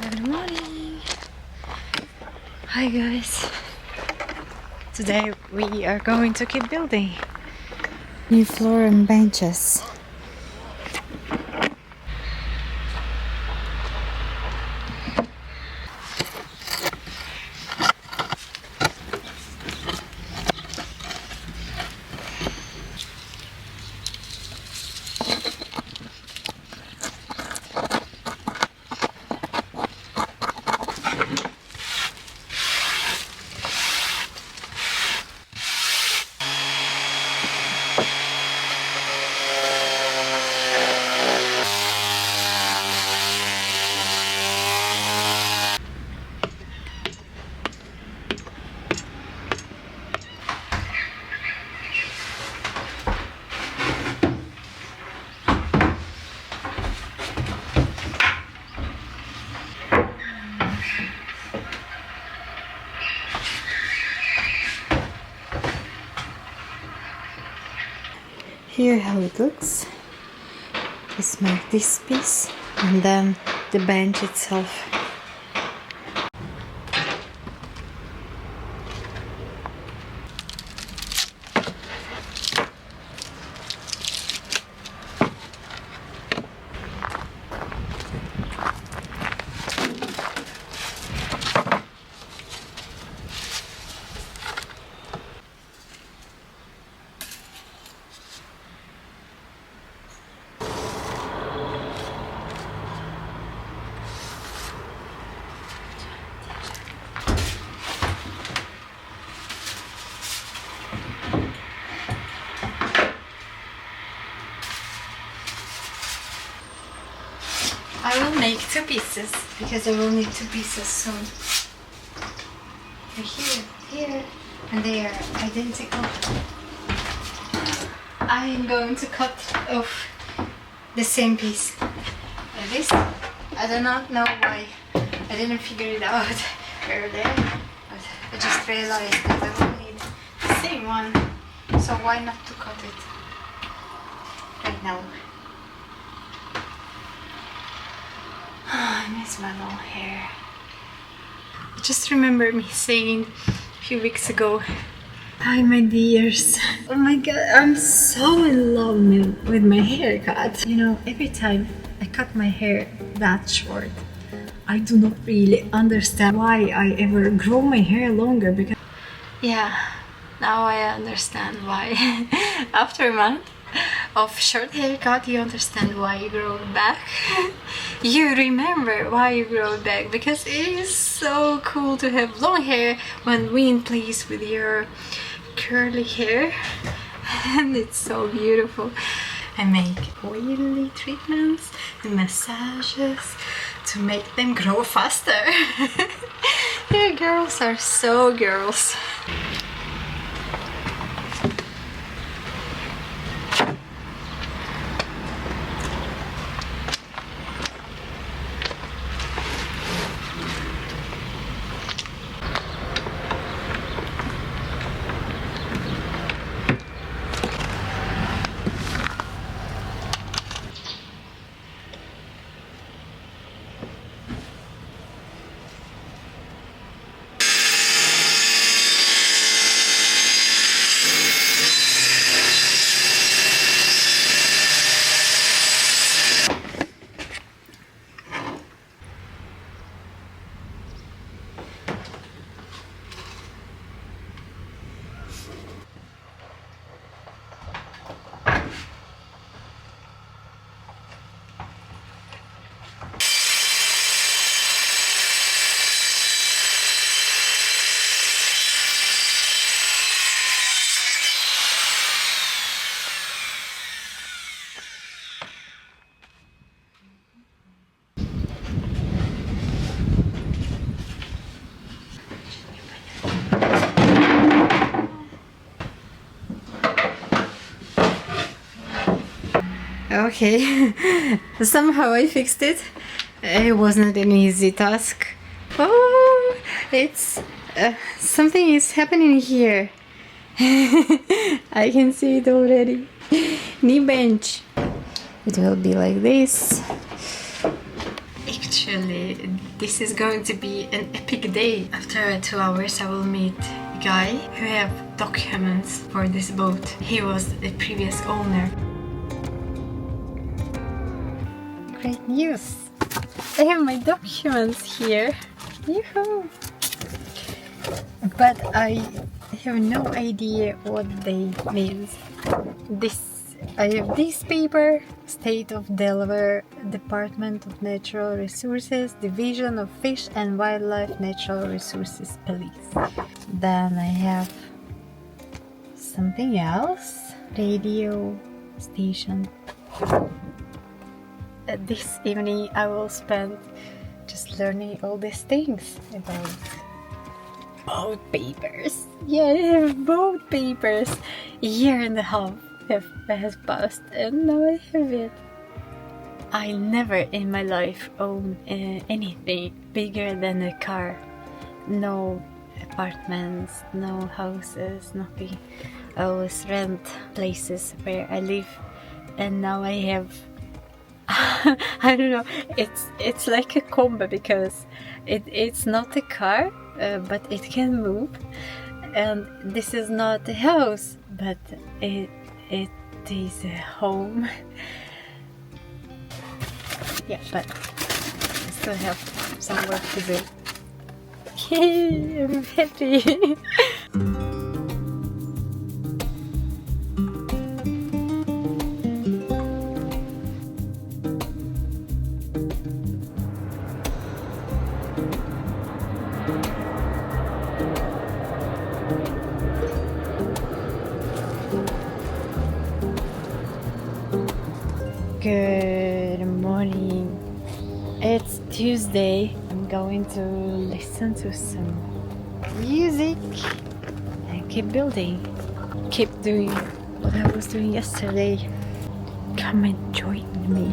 Good morning. Hi guys. Today we are going to keep building new floor and benches. Here how it looks. Just make this piece and then the bench itself. I will make two pieces because I will need two pieces soon. Here, and they are identical. I am going to cut off the same piece like this. I do not know why I didn't figure it out earlier, but I just realized that I will need the same one, so why not to cut it right now? I miss my long hair. I just remember me saying a few weeks ago, hi my dears. Oh my god, I'm so in love with my haircut. You know, every time I cut my hair that short, I do not really understand why I ever grow my hair longer, because yeah, now I understand why. After a month of short haircut, you understand why you grow it back. You remember why you grow it back, because it is so cool to have long hair when wind plays with your curly hair, and it's so beautiful. I make oily treatments and massages to make them grow faster. Your girls are so girls. Okay, somehow I fixed it. It wasn't an easy task. Oh, it's something is happening here. I can see it already. Knee bench. It will be like this. Actually, This is going to be an epic day. After 2 hours I will meet a guy who have documents for this boat. He was the previous owner. Great news! I have my documents here. Yoo-hoo! But I have no idea what they mean. I have this paper, State of Delaware, Department of Natural Resources, Division of Fish and Wildlife Natural Resources Police. Then I have something else, radio station. This evening I will spend just learning all these things about boat papers. Yeah, I have boat papers. A year and a half has passed and now I have it. I never in my life own anything bigger than a car. No apartments, no houses, nothing. I always rent places where I live, and now I have I don't know, it's like a combo because it's not a car, but it can move, and this is not a house, but it is a home. Yeah, but I still have some work to do. Yay, I'm happy. Good morning. It's Tuesday. I'm going to listen to some music and keep building. Keep doing what I was doing yesterday. Come and join me.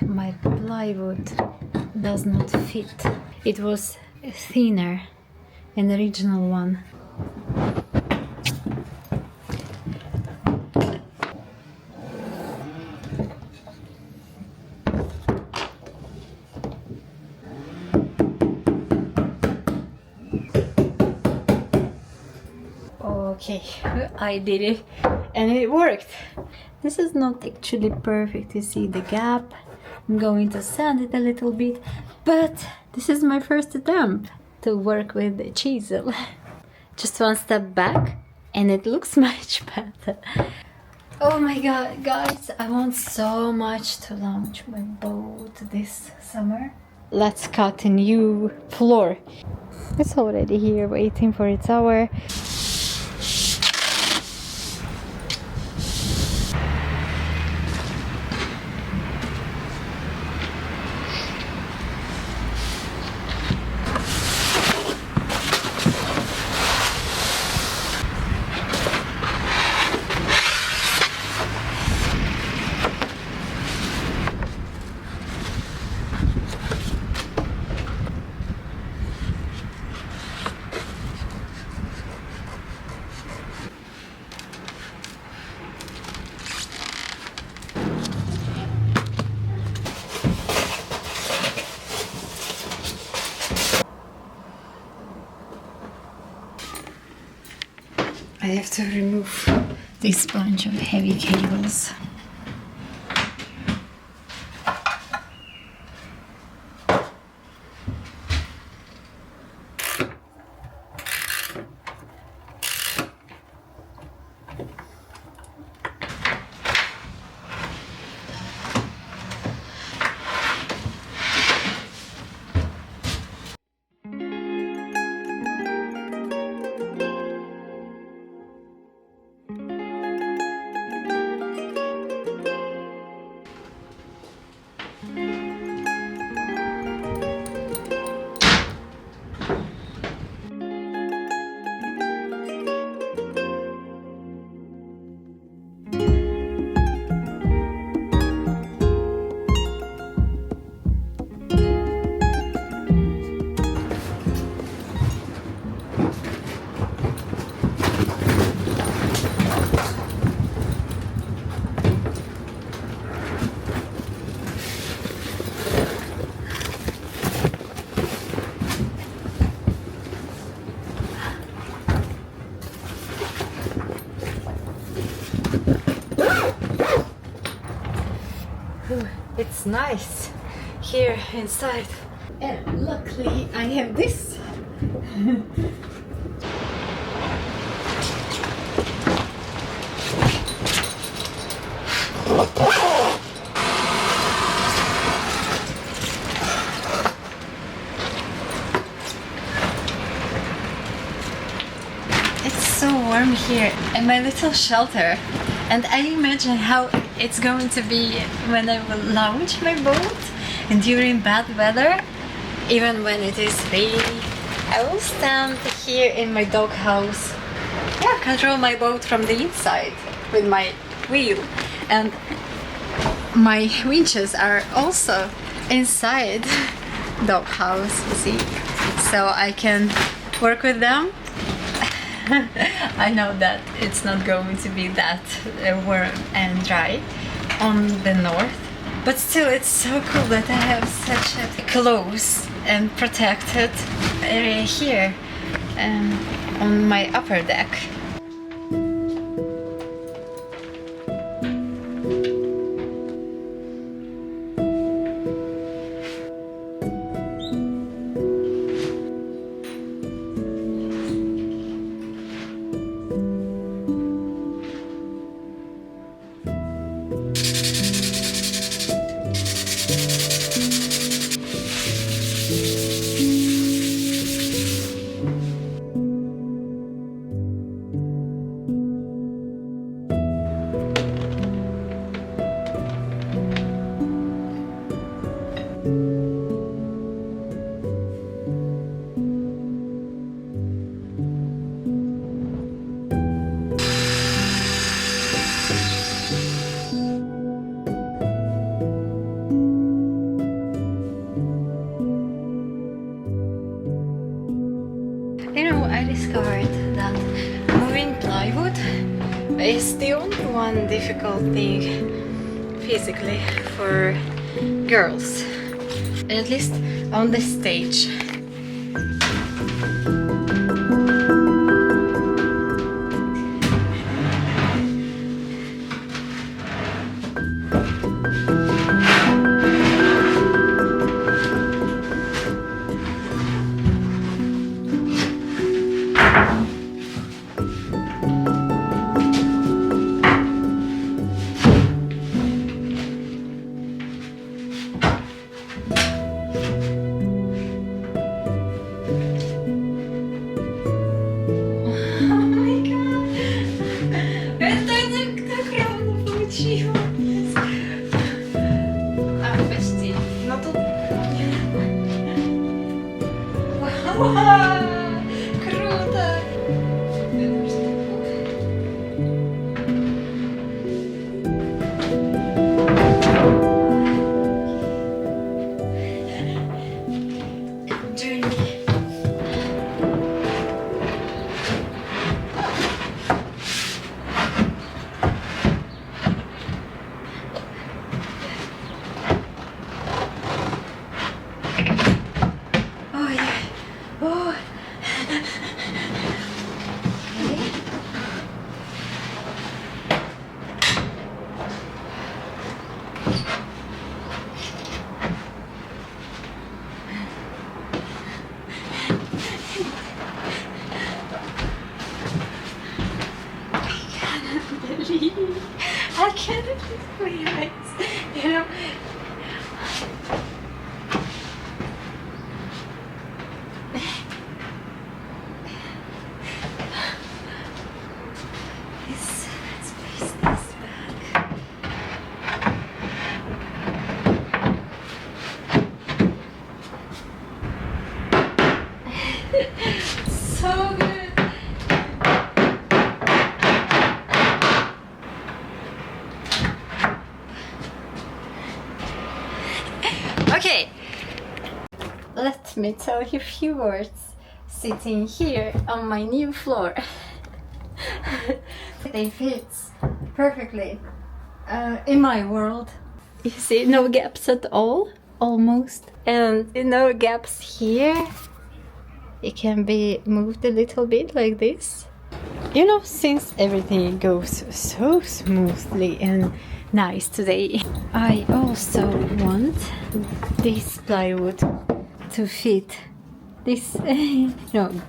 My plywood does not fit. It was thinner than the original one. Okay, I did it and it worked. This is not actually perfect. You see the gap. I'm going to sand it a little bit, but this is my first attempt to work with the chisel. Just one step back and it looks much better. Oh my god, guys, I want so much to launch my boat this summer. Let's cut a new floor. It's already here waiting for its hour. have to remove this bunch of heavy cables. It's nice here inside, and luckily I have this. It's so warm here in my little shelter, and I imagine how it's going to be when I will launch my boat and during bad weather, even when it is rainy. I will stand here in my doghouse, control my boat from the inside with my wheel, and my winches are also inside doghouse, you see, so I can work with them. I know that it's not going to be that warm and dry on the north, but still it's so cool that I have such a close and protected area here on my upper deck. I discovered that moving plywood is the only one difficult thing physically for girls, at least on the stage. Круто! It's really nice, you know. Let's place this back. So good. Okay, let me tell you a few words sitting here on my new floor. They fit perfectly in my world. You see, no gaps at all, almost, and no gaps here. It can be moved a little bit like this. You know, since everything goes so smoothly and nice today, I also want this plywood to fit this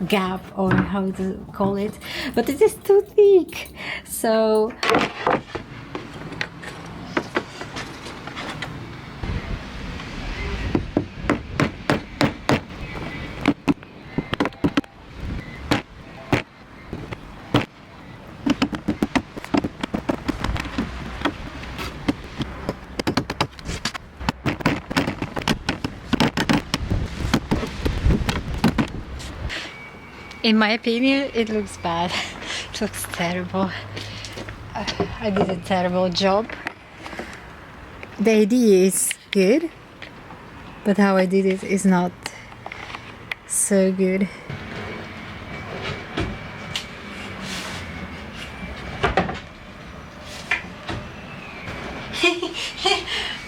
gap, or how to call it, but it is too thick, so in my opinion, it looks bad. It looks terrible. I did a terrible job. The idea is good, but how I did it is not so good.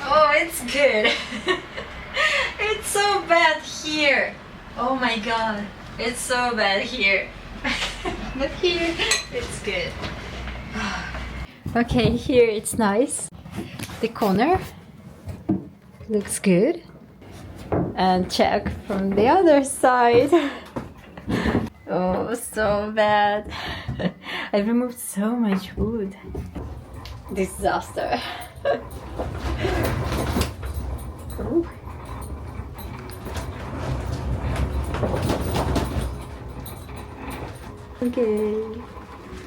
Oh, it's good. It's so bad here. Oh my god. It's so bad here. But here, it's good. Okay, here it's nice. The corner looks good. And check from the other side. Oh, so bad. I removed so much wood. Disaster. Ooh.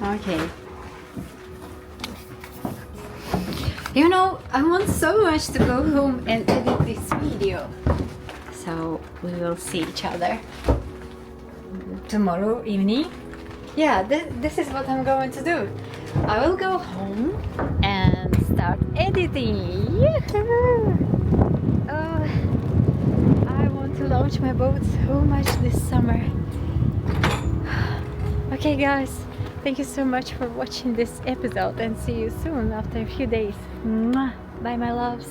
Okay. You know, I want so much to go home and edit this video. So we will see each other tomorrow evening. Yeah, this is what I'm going to do. I will go home and start editing. Yahoo! I want to launch my boat so much this summer. Okay guys, thank you so much for watching this episode, and see you soon after a few days. Mwah. Bye my loves.